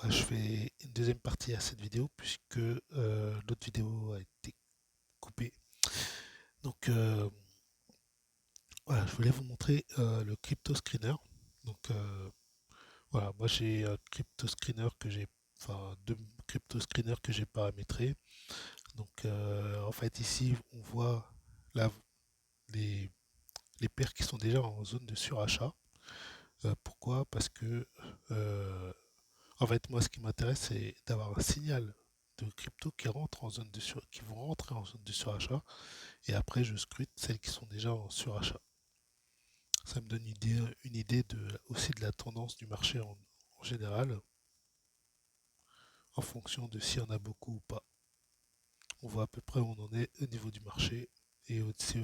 Ouais, je fais une deuxième partie à cette vidéo puisque l'autre vidéo a été coupée. Donc voilà, je voulais vous montrer le crypto screener. Donc voilà, moi j'ai un crypto screener que j'ai, enfin deux crypto screeners que j'ai paramétrés. Donc en fait ici on voit là les, les paires qui sont déjà en zone de surachat. Pourquoi? Parce que en fait, moi, ce qui m'intéresse, c'est d'avoir un signal de crypto qui vont rentrer en zone de surachat, et après, je scrute celles qui sont déjà en surachat. Ça me donne une idée aussi de la tendance du marché en général, en fonction de s'il y en a beaucoup ou pas. On voit à peu près où on en est au niveau du marché, et aussi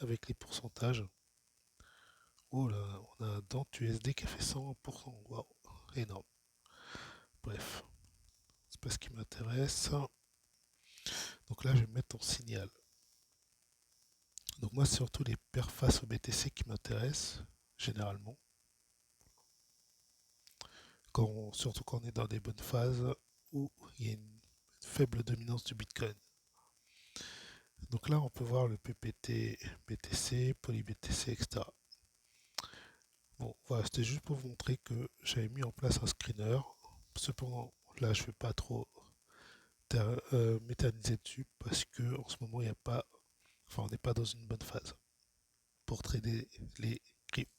avec les pourcentages. Oh là, on a un Dante USD qui a fait 100%. Waouh, énorme. Bref, c'est pas ce qui m'intéresse. Donc là, je vais me mettre en signal. Donc moi, c'est surtout les paires face au BTC qui m'intéressent, généralement, surtout quand on est dans des bonnes phases où il y a une faible dominance du Bitcoin. Donc là, on peut voir le PPT, BTC, PolyBTC, etc. Bon, voilà, c'était juste pour vous montrer que j'avais mis en place un screener. Cependant, là, je ne vais pas trop m'éterniser dessus parce que en ce moment, il n'y a pas, enfin, on n'est pas dans une bonne phase pour trader les,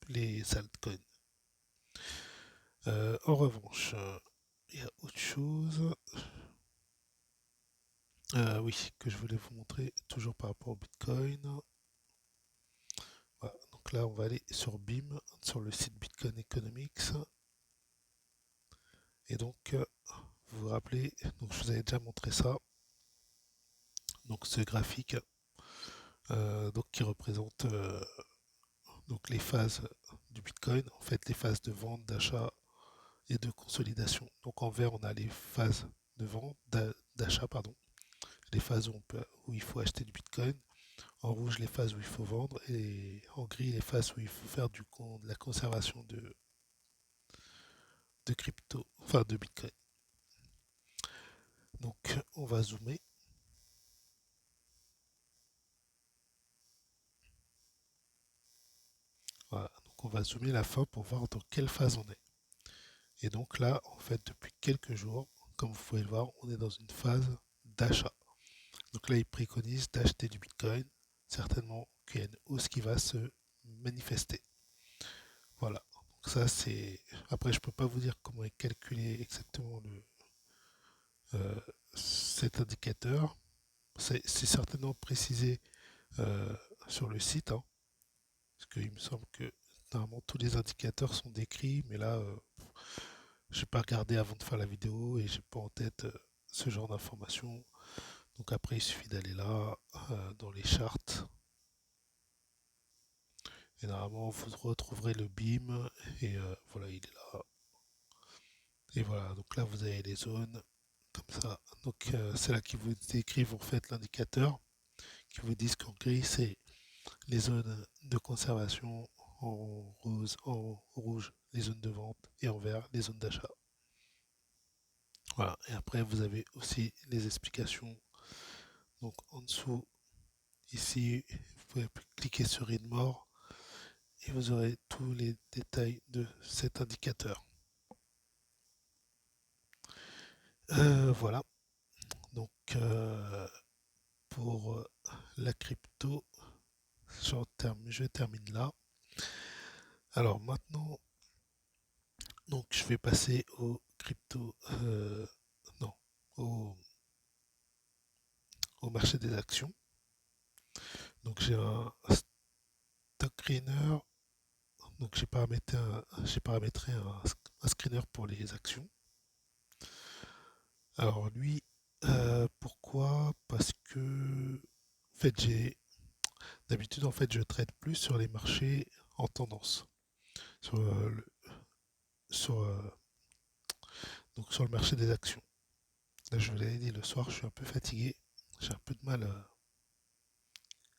les altcoins. En revanche, il y a autre chose, oui, que je voulais vous montrer, toujours par rapport au Bitcoin. Voilà, donc là, on va aller sur BIM, sur le site Bitcoin Economics. Et donc, vous vous rappelez, donc je vous avais déjà montré ça. Donc ce graphique, donc qui représente donc les phases du Bitcoin, en fait les phases de vente, d'achat et de consolidation. Donc en vert, on a les phases de vente, d'achat, pardon, les phases où il faut acheter du Bitcoin. En rouge, les phases où il faut vendre, et en gris, les phases où il faut faire de la conservation de crypto, enfin de Bitcoin. Donc on va zoomer. Voilà. Donc on va zoomer la fin pour voir dans quelle phase on est. Et donc là, en fait, depuis quelques jours, comme vous pouvez le voir, on est dans une phase d'achat. Donc là, il préconise d'acheter du Bitcoin. Certainement qu'il y a une hausse qui va se manifester. Voilà. Donc ça, c'est. Après, je peux pas vous dire comment est calculé exactement euh, cet indicateur. C'est certainement précisé euh, sur le site, hein, parce qu'il me semble que normalement tous les indicateurs sont décrits, mais là, j'ai pas regardé avant de faire la vidéo et j'ai pas en tête ce genre d'informations. Donc après, il suffit d'aller là, dans les charts, et normalement, vous retrouverez le BIM, et voilà, il est là. Et voilà, donc là, vous avez les zones, comme ça. Donc c'est là qu'ils vous décrivent en fait l'indicateur, qui vous disent qu'en gris, c'est les zones de conservation, en rose, en rouge, les zones de vente, et en vert, les zones d'achat. Voilà, et après, vous avez aussi les explications. Donc en dessous, ici, vous pouvez cliquer sur Read More et vous aurez tous les détails de cet indicateur. Voilà, donc pour la crypto, je termine là. Alors maintenant, donc je vais passer au crypto, non, au, au marché des actions. Donc j'ai un stock screener, donc j'ai paramétré un screener pour les actions. Alors lui, pourquoi? Parce que en fait d'habitude en fait je trade plus sur les marchés en tendance, sur, sur, donc sur le marché des actions. Là je vous l'avais dit, le soir je suis un peu fatigué, j'ai un peu de mal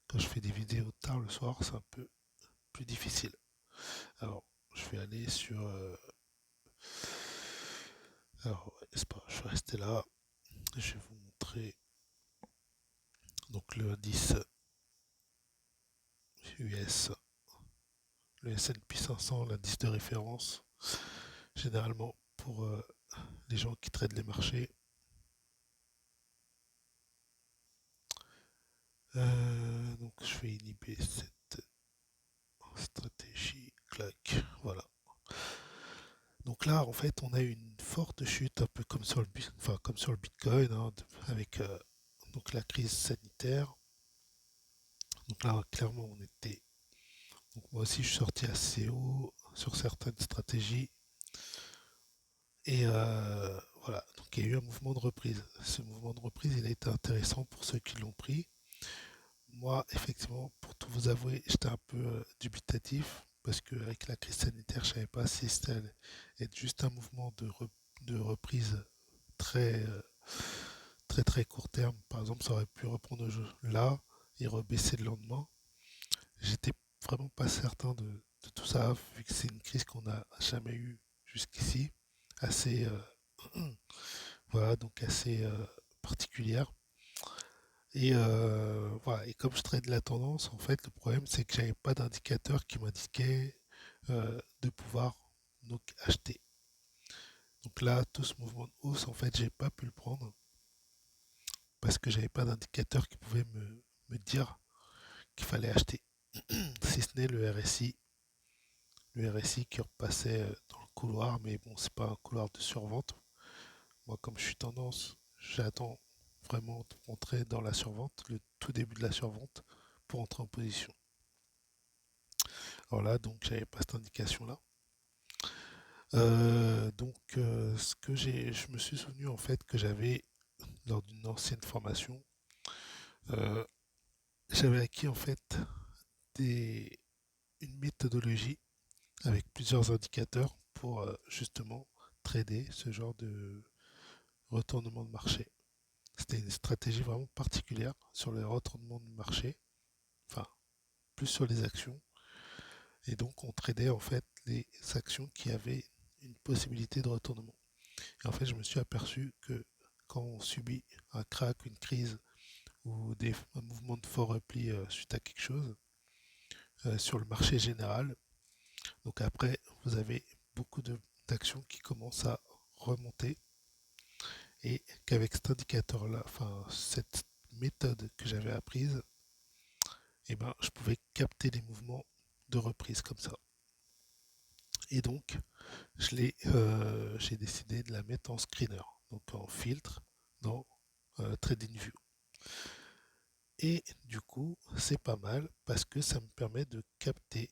quand je fais des vidéos tard le soir, c'est un peu plus difficile. Alors je vais aller sur Alors, ouais, c'est pas, je vais rester là. Je vais vous montrer donc le indice US, le S&P 500, l'indice de référence, généralement pour les gens qui traitent les marchés. Donc je vais inhiber cette stratégie. Clac, voilà. Donc là, en fait, on a eu une forte chute, un peu comme sur comme sur le Bitcoin, hein, avec donc la crise sanitaire. Donc là, clairement, on était. Donc moi aussi, je suis sorti assez haut sur certaines stratégies. Et voilà, donc il y a eu un mouvement de reprise. Ce mouvement de reprise, il a été intéressant pour ceux qui l'ont pris. Moi, effectivement, pour tout vous avouer, j'étais un peu dubitatif parce qu'avec la crise sanitaire, je ne savais pas si c'était allait être juste un mouvement de reprise très, très très court terme. Par exemple, ça aurait pu reprendre là et rebaisser le lendemain. J'étais vraiment pas certain de tout ça, vu que c'est une crise qu'on n'a jamais eue jusqu'ici, assez, voilà, donc assez particulière. Et voilà, et comme je trade la tendance, en fait, le problème c'est que j'avais pas d'indicateur qui m'indiquait de pouvoir donc acheter. Donc là, tout ce mouvement de hausse, en fait, j'ai pas pu le prendre parce que j'avais pas d'indicateur qui pouvait me dire qu'il fallait acheter. Si ce n'est le RSI qui repassait dans le couloir, mais bon, c'est pas un couloir de survente. Moi, comme je suis tendance, j'attends vraiment de rentrer dans la survente, le tout début de la survente, pour entrer en position. Alors là, donc, j'avais pas cette indication-là. Ce que je me suis souvenu en fait que j'avais lors d'une ancienne formation, euh, j'avais acquis en fait des, une méthodologie avec plusieurs indicateurs pour justement trader ce genre de retournement de marché. C'était une stratégie vraiment particulière sur les retournements de marché, enfin plus sur les actions. Et donc on tradait en fait les actions qui avaient une possibilité de retournement. Et en fait je me suis aperçu que quand on subit un crack, une crise ou un mouvement de fort repli suite à quelque chose sur le marché général, donc après vous avez beaucoup d'actions qui commencent à remonter et qu'avec cet indicateur-là, enfin cette méthode que j'avais apprise, eh ben, je pouvais capter les mouvements de reprise comme ça. Et donc, j'ai décidé de la mettre en screener, donc en filtre dans TradingView. Et du coup, c'est pas mal parce que ça me permet de capter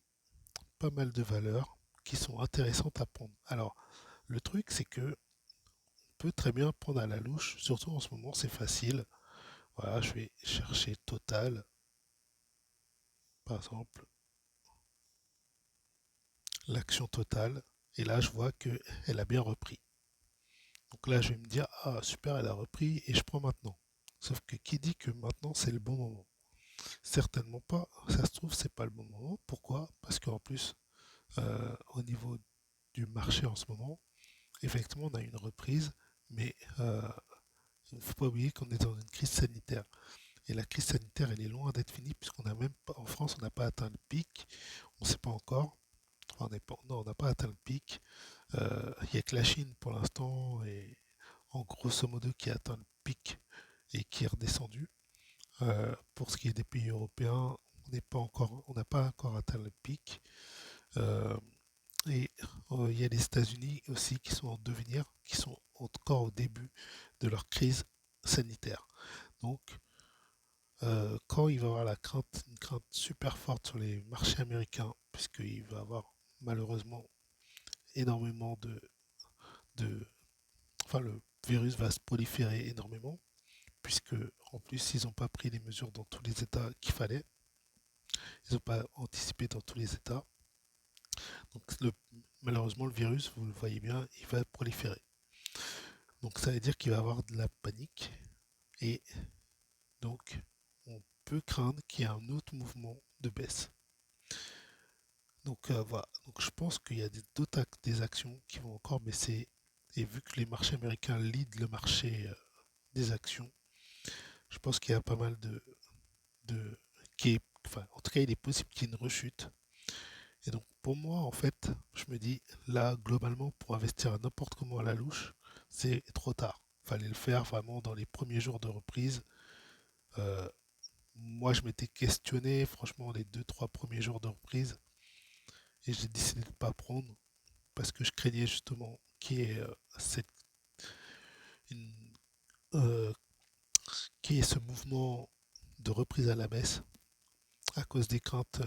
pas mal de valeurs qui sont intéressantes à prendre. Alors, le truc, c'est que on peut très bien prendre à la louche, surtout en ce moment, c'est facile. Voilà, je vais chercher Total, par exemple, l'action Total, et là, je vois qu'elle a bien repris. Donc là, je vais me dire, ah super, elle a repris et je prends maintenant. Sauf que qui dit que maintenant c'est le bon moment? Certainement pas. Ça se trouve, c'est pas le bon moment. Pourquoi? Parce qu'en plus, au niveau du marché en ce moment, effectivement, on a une reprise, mais il ne faut pas oublier qu'on est dans une crise sanitaire. Et la crise sanitaire, elle est loin d'être finie, puisqu'on a même pas, en France, on n'a pas atteint le pic. On ne sait pas encore. Enfin, non, on n'a pas atteint le pic. Il n'y a que la Chine pour l'instant, et en grosso modo, qui a atteint le pic et qui est redescendu. Pour ce qui est des pays européens, on n'a pas encore atteint le pic. Euh, et il y a les États-Unis aussi qui sont en devenir, qui sont encore au début de leur crise sanitaire. Donc, quand il va y avoir une crainte super forte sur les marchés américains, puisqu'il va y avoir malheureusement énormément de, enfin le virus va se proliférer énormément, puisque en plus ils n'ont pas pris les mesures dans tous les États qu'il fallait, ils n'ont pas anticipé dans tous les États. Donc malheureusement le virus, vous le voyez bien, il va proliférer. Donc ça veut dire qu'il va y avoir de la panique et donc on peut craindre qu'il y ait un autre mouvement de baisse. Donc voilà, donc je pense qu'il y a des actions qui vont encore baisser Et vu que les marchés américains lead le marché des actions, je pense qu'il y a pas mal de enfin, en tout cas, il est possible qu'il y ait une rechute. Et donc, pour moi, en fait, je me dis, là, globalement, pour investir à n'importe comment à la louche, c'est trop tard. Fallait le faire vraiment dans les premiers jours de reprise. Euh, Moi, je m'étais questionné, franchement, les deux, trois premiers jours de reprise, et j'ai décidé de ne pas prendre parce que je craignais justement qu'il y ait, une- euh, qu'il y ait ce mouvement de reprise à la baisse à cause des craintes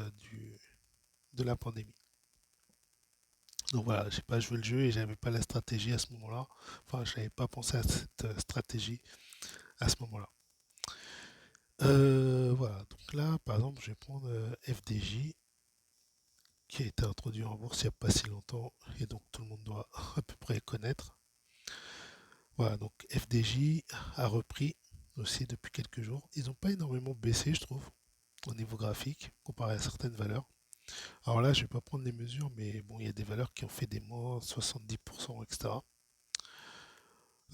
de la pandémie. Donc voilà, j'ai pas joué le jeu et j'avais pas la stratégie à ce moment-là. Enfin, je n'avais pas pensé à cette stratégie à ce moment-là. Voilà, donc là, par exemple, je vais prendre FDJ qui a été introduit en bourse il n'y a pas si longtemps et donc tout le monde doit à peu près connaître. Voilà, donc FDJ a repris aussi depuis quelques jours. Ils n'ont pas énormément baissé, je trouve, au niveau graphique, comparé à certaines valeurs. Alors là, je ne vais pas prendre les mesures, mais bon, il y a des valeurs qui ont fait des moins 70%, etc.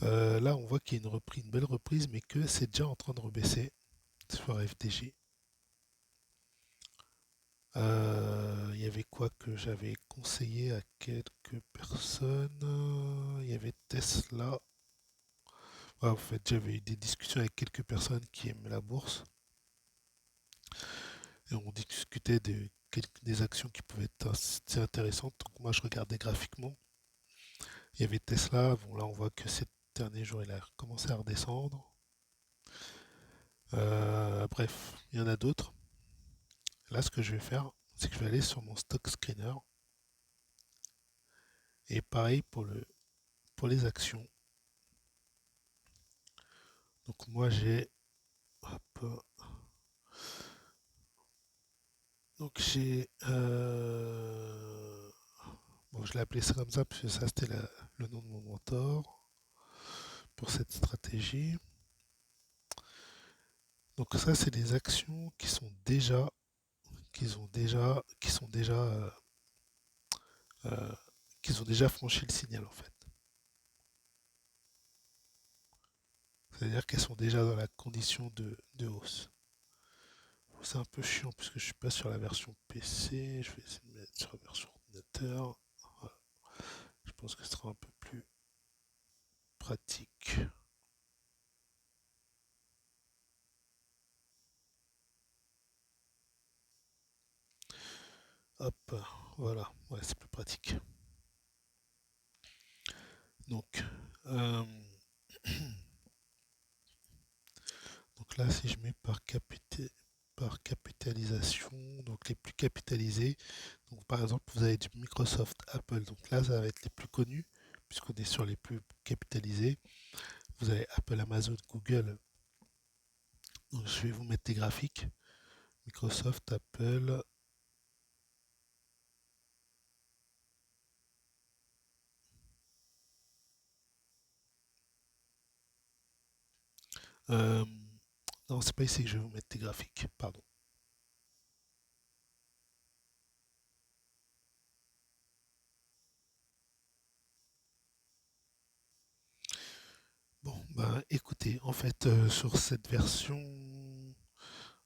Là, on voit qu'il y a une belle reprise, mais que c'est déjà en train de rebaisser sur FDJ. Il y avait quoi que j'avais conseillé à quelques personnes? Il y avait Tesla. Ouais, en fait, j'avais eu des discussions avec quelques personnes qui aiment la bourse et on discutait des actions qui pouvaient être assez intéressantes. Donc moi, je regardais graphiquement. Il y avait Tesla. Bon, là, on voit que ces derniers jours, il a commencé à redescendre. Bref, il y en a d'autres. Là, ce que je vais faire, c'est que je vais aller sur mon stock screener. Et pareil pour les actions. Donc moi, j'ai... hop, donc j'ai... bon, je l'ai appelé ça comme ça, parce que ça, c'était le nom de mon mentor pour cette stratégie. Donc ça, c'est des actions qui sont déjà, euh, qui ont déjà franchi le signal en fait. C'est-à-dire qu'elles sont déjà dans la condition de hausse. C'est un peu chiant puisque je suis pas sur la version PC. Je vais essayer de me mettre sur la version ordinateur. Voilà. Je pense que ce sera un peu plus pratique. Hop, voilà, ouais, c'est plus pratique. Donc, euh, donc là, si je mets par capitalisation, donc les plus capitalisés, donc par exemple, vous avez du Microsoft, Apple, donc là, ça va être les plus connus, puisqu'on est sur les plus capitalisés. Vous avez Apple, Amazon, Google. Donc, je vais vous mettre des graphiques. Microsoft, Apple. euh, non, c'est pas ici que je vais vous mettre des graphiques, pardon. Bon, ben écoutez, en fait, sur cette version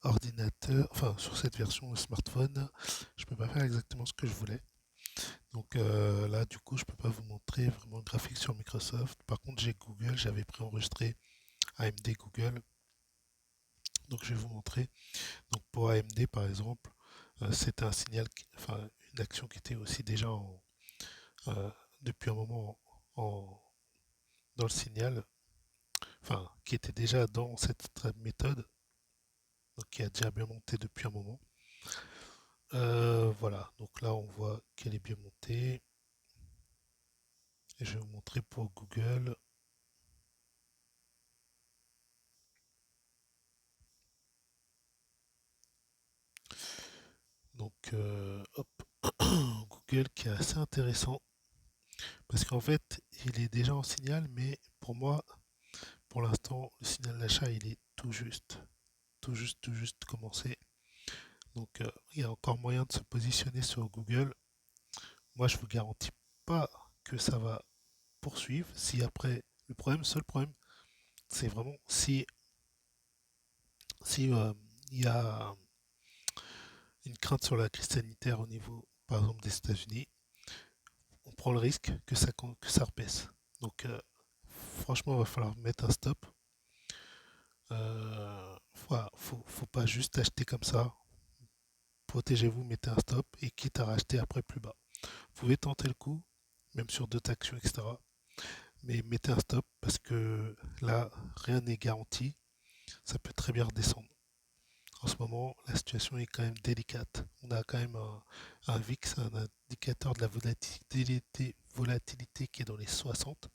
ordinateur, enfin sur cette version smartphone, je peux pas faire exactement ce que je voulais. Donc là, du coup, je peux pas vous montrer vraiment le graphique sur Microsoft. Par contre, j'ai Google, j'avais préenregistré AMD Google, donc je vais vous montrer. Donc pour AMD, par exemple, c'était un signal, enfin une action qui était aussi déjà euh, depuis un moment dans le signal, enfin qui était déjà dans cette méthode, donc qui a déjà bien monté depuis un moment. Voilà, donc là on voit qu'elle est bien montée. Et je vais vous montrer pour Google. Donc, hop, Google qui est assez intéressant parce qu'en fait, il est déjà en signal, mais pour moi, pour l'instant, le signal d'achat, il est tout juste commencé. Donc, il y a encore moyen de se positionner sur Google. Moi, je vous garantis pas que ça va. poursuivre si après le problème, seul problème, c'est vraiment si il y a une crainte sur la crise sanitaire au niveau, par exemple, des États-Unis, on prend le risque que ça rebaisse. Donc, franchement, il va falloir mettre un stop. Voilà, faut pas juste acheter comme ça. Protégez-vous, mettez un stop et quitte à racheter après plus bas. Vous pouvez tenter le coup, même sur d'autres actions, etc. Mais mettez un stop parce que là, rien n'est garanti. Ça peut très bien redescendre. En ce moment, la situation est quand même délicate. On a quand même un VIX, un indicateur de la volatilité qui est dans les 60.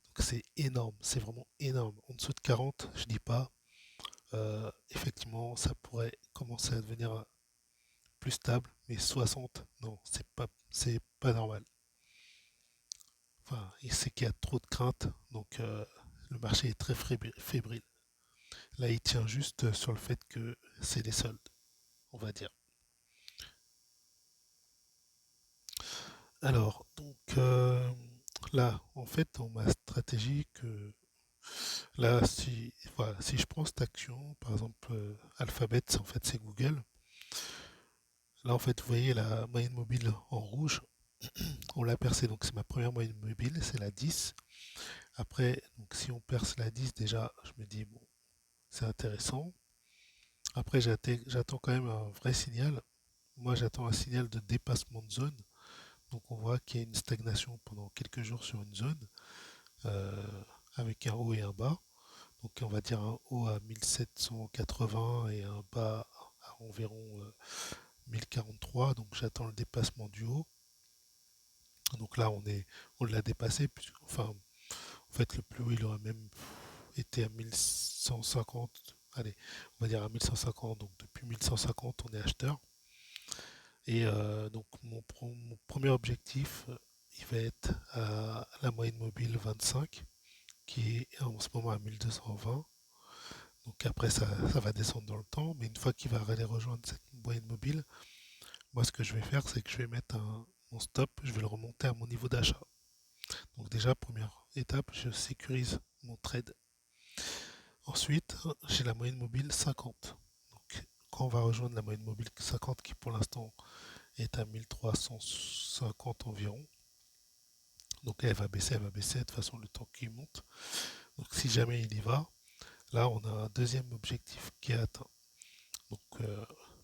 Donc c'est énorme, c'est vraiment énorme. En dessous de 40, je dis pas. Effectivement, ça pourrait commencer à devenir plus stable, mais 60, non, c'est pas normal. Enfin, il sait qu'il y a trop de craintes, donc le marché est très fébrile. Là, il tient juste sur le fait que c'est les soldes, on va dire. Alors, donc là, en fait, dans ma stratégie, là, si je prends cette action, par exemple, Alphabet, en fait, c'est Google. Là, en fait, vous voyez la moyenne mobile en rouge, on l'a percée, donc c'est ma première moyenne mobile, c'est la 10. Après, donc si on perce la 10, déjà, je me dis, bon, c'est intéressant. Après, j'attends quand même un vrai signal. Moi, j'attends un signal de dépassement de zone. Donc, on voit qu'il y a une stagnation pendant quelques jours sur une zone, euh, avec un haut et un bas. Donc, on va dire un haut à 1780 et un bas à environ 1043. Donc, j'attends le dépassement du haut. Donc là, on l'a dépassé. Enfin, en fait, le plus haut, il aurait même été à 1150. Allez, on va dire à 1150. Donc, depuis 1150, on est acheteur. Et donc mon premier objectif, il va être à la moyenne mobile 25, qui est en ce moment à 1220. Donc après, ça va descendre dans le temps, mais une fois qu'il va aller rejoindre cette moyenne mobile, moi ce que je vais faire, c'est que je vais mettre mon stop, je vais le remonter à mon niveau d'achat. Donc déjà, première étape, je sécurise mon trade. Ensuite, j'ai la moyenne mobile 50. Donc quand on va rejoindre la moyenne mobile 50, qui pour l'instant est à 1350 environ, donc elle va baisser de toute façon le temps qu'il monte. Donc si jamais il y va, là on a un deuxième objectif qui est atteint. Donc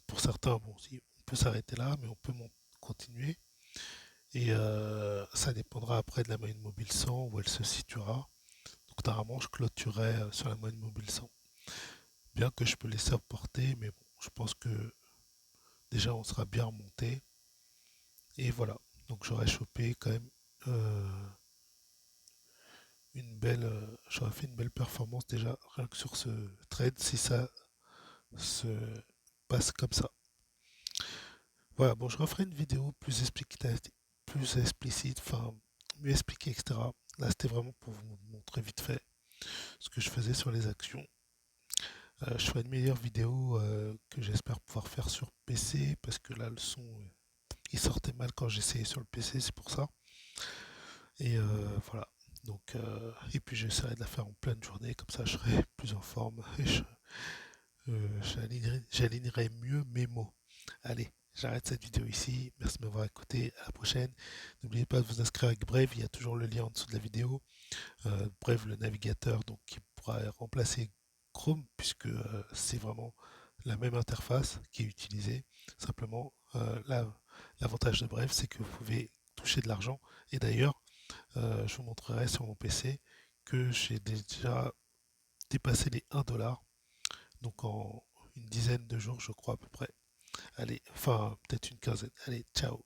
pour certains, bon, si on peut s'arrêter là, mais on peut continuer. Et ça dépendra après de la moyenne mobile 100 où elle se situera. Donc normalement je clôturerai sur la moyenne mobile 100. Bien que je peux laisser reporter, mais bon, je pense que déjà on sera bien remonté. Et voilà. Donc j'aurais chopé quand même j'aurais fait une belle performance déjà rien que sur ce trade si ça se passe comme ça. Voilà, bon, je referai une vidéo plus explicite, enfin mieux expliquée, etc. Là, c'était vraiment pour vous montrer vite fait ce que je faisais sur les actions. Je ferai une meilleure vidéo que j'espère pouvoir faire sur PC parce que là, le son il sortait mal quand j'essayais sur le PC, c'est pour ça. Et voilà. Donc, et puis j'essaierai de la faire en pleine journée, comme ça je serai plus en forme et j'alignerai mieux mes mots. Allez, j'arrête cette vidéo ici. Merci de m'avoir écouté. À la prochaine. N'oubliez pas de vous inscrire avec Brave. Il y a toujours le lien en dessous de la vidéo. Brave, le navigateur, donc qui pourra remplacer Chrome, puisque c'est vraiment la même interface qui est utilisée. Simplement, l'avantage de Brave, c'est que vous pouvez toucher de l'argent. Et d'ailleurs, je vous montrerai sur mon PC que j'ai déjà dépassé les 1 $. Donc en une dizaine de jours, je crois à peu près. Allez, enfin peut-être une quinzaine. Allez, ciao.